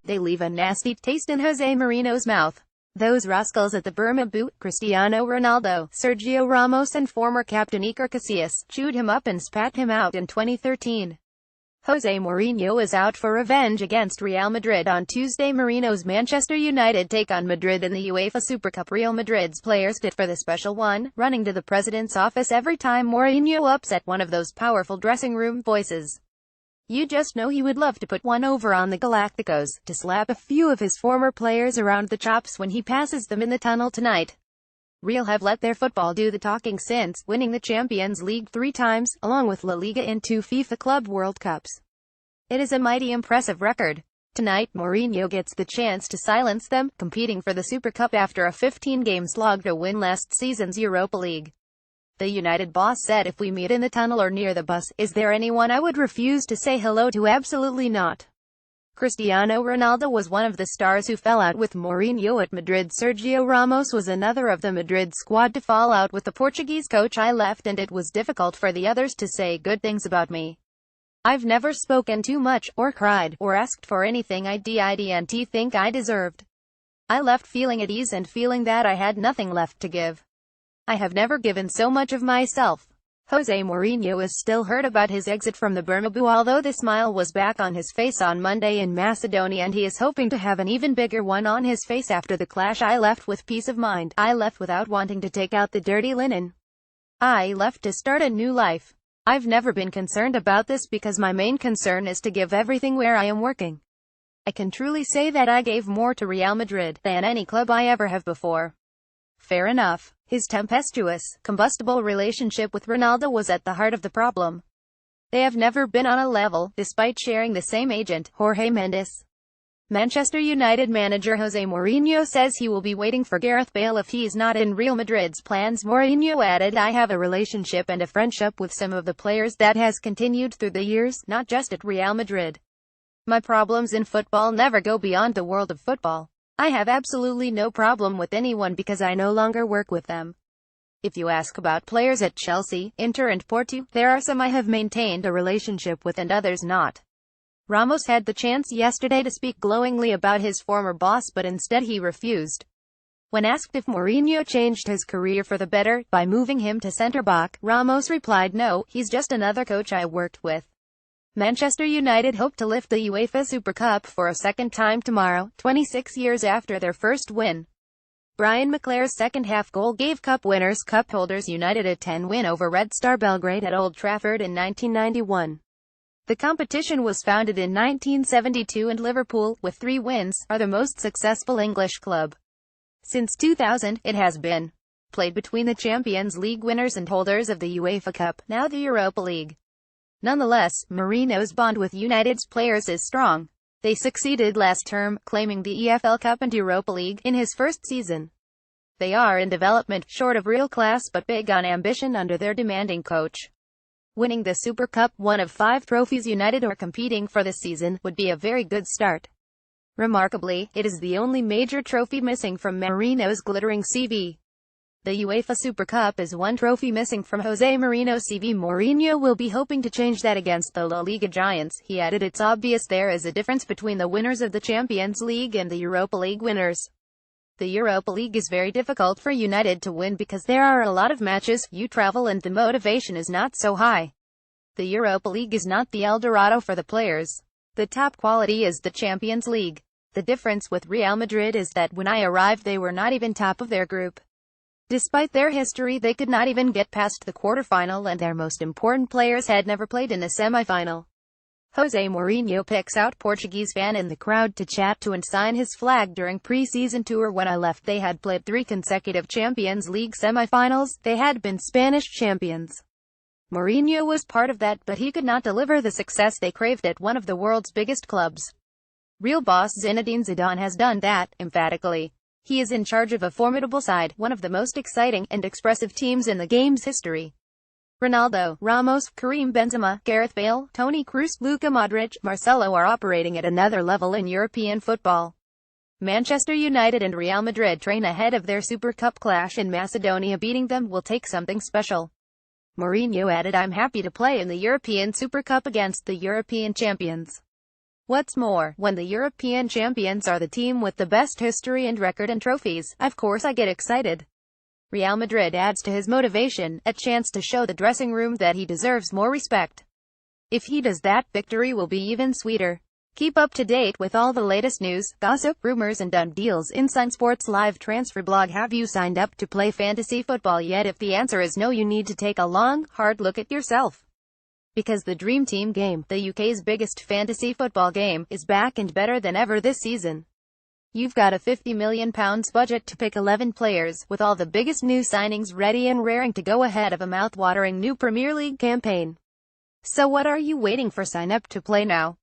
they leave a nasty taste in Jose Mourinho's mouth. Those rascals at the Bernabeu, Cristiano Ronaldo, Sergio Ramos and former captain Iker Casillas, chewed him up and spat him out in 2013. Jose Mourinho is out for revenge against Real Madrid on Tuesday. Mourinho's Manchester United take on Madrid in the UEFA Super Cup. Real Madrid's players did for the special one, running to the president's office every time Mourinho upset one of those powerful dressing room voices. You just know he would love to put one over on the Galacticos, to slap a few of his former players around the chops when he passes them in the tunnel tonight. Real have let their football do the talking since winning the Champions League 3 times, along with La Liga and 2 FIFA Club World Cups. It is a mighty impressive record. Tonight, Mourinho gets the chance to silence them, competing for the Super Cup after a 15-game slog to win last season's Europa League. The United boss said, if we meet in the tunnel or near the bus, is there anyone I would refuse to say hello to? Absolutely not. Cristiano Ronaldo was one of the stars who fell out with Mourinho at Madrid. Sergio Ramos was another of the Madrid squad to fall out with the Portuguese coach. I left and it was difficult for the others to say good things about me. I've never spoken too much, or cried, or asked for anything I didn't think I deserved. I left feeling at ease and feeling that I had nothing left to give. I have never given so much of myself. Jose Mourinho is still hurt about his exit from the Bernabeu, although the smile was back on his face on Monday in Macedonia, and he is hoping to have an even bigger one on his face after the clash. I left with peace of mind. I left without wanting to take out the dirty linen. I left to start a new life. I've never been concerned about this because my main concern is to give everything where I am working. I can truly say that I gave more to Real Madrid than any club I ever have before. Fair enough. His tempestuous, combustible relationship with Ronaldo was at the heart of the problem. They have never been on a level, despite sharing the same agent, Jorge Mendes. Manchester United manager Jose Mourinho says he will be waiting for Gareth Bale if he is not in Real Madrid's plans. Mourinho added, I have a relationship and a friendship with some of the players that has continued through the years, not just at Real Madrid. My problems in football never go beyond the world of football. I have absolutely no problem with anyone because I no longer work with them. If you ask about players at Chelsea, Inter and Porto, there are some I have maintained a relationship with and others not. Ramos had the chance yesterday to speak glowingly about his former boss, but instead he refused. When asked if Mourinho changed his career for the better by moving him to centre-back, Ramos replied, no, he's just another coach I worked with. Manchester United hope to lift the UEFA Super Cup for a second time tomorrow, 26 years after their first win. Brian McClare's second-half goal gave Cup winners, cup holders United, a 10 win over Red Star Belgrade at Old Trafford in 1991. The competition was founded in 1972 and Liverpool, with 3 wins, are the most successful English club. Since 2000, it has been played between the Champions League winners and holders of the UEFA Cup, now the Europa League. Nonetheless, Mourinho's bond with United's players is strong. They succeeded last term, claiming the EFL Cup and Europa League in his first season. They are in development, short of real class but big on ambition under their demanding coach. Winning the Super Cup, one of 5 trophies United are competing for this season, would be a very good start. Remarkably, it is the only major trophy missing from Mourinho's glittering CV. The UEFA Super Cup is 1 trophy missing from Jose Mourinho's CV. Mourinho will be hoping to change that against the La Liga giants. He added, it's obvious there is a difference between the winners of the Champions League and the Europa League winners. The Europa League is very difficult for United to win because there are a lot of matches, you travel and the motivation is not so high. The Europa League is not the El Dorado for the players. The top quality is the Champions League. The difference with Real Madrid is that when I arrived they were not even top of their group. Despite their history, they could not even get past the quarterfinal, and their most important players had never played in a semi-final. Jose Mourinho picks out Portuguese fan in the crowd to chat to and sign his flag during pre-season tour. When I left they had played 3 consecutive Champions League semi-finals. They had been Spanish champions. Mourinho was part of that, but he could not deliver the success they craved at one of the world's biggest clubs. Real boss Zinedine Zidane has done that, emphatically. He is in charge of a formidable side, one of the most exciting and expressive teams in the game's history. Ronaldo, Ramos, Karim Benzema, Gareth Bale, Toni Kroos, Luka Modric, Marcelo are operating at another level in European football. Manchester United and Real Madrid train ahead of their Super Cup clash in Macedonia. Beating them will take something special. Mourinho added, I'm happy to play in the European Super Cup against the European champions. What's more, when the European champions are the team with the best history and record and trophies, of course I get excited. Real Madrid adds to his motivation, a chance to show the dressing room that he deserves more respect. If he does that, victory will be even sweeter. Keep up to date with all the latest news, gossip, rumors and done deals inside Sports Live Transfer Blog. Have you signed up to play fantasy football yet? If the answer is no, you need to take a long, hard look at yourself. Because the Dream Team game, the UK's biggest fantasy football game, is back and better than ever this season. You've got a £50 million budget to pick 11 players, with all the biggest new signings ready and raring to go ahead of a mouth-watering new Premier League campaign. So what are you waiting for? Sign up to play now.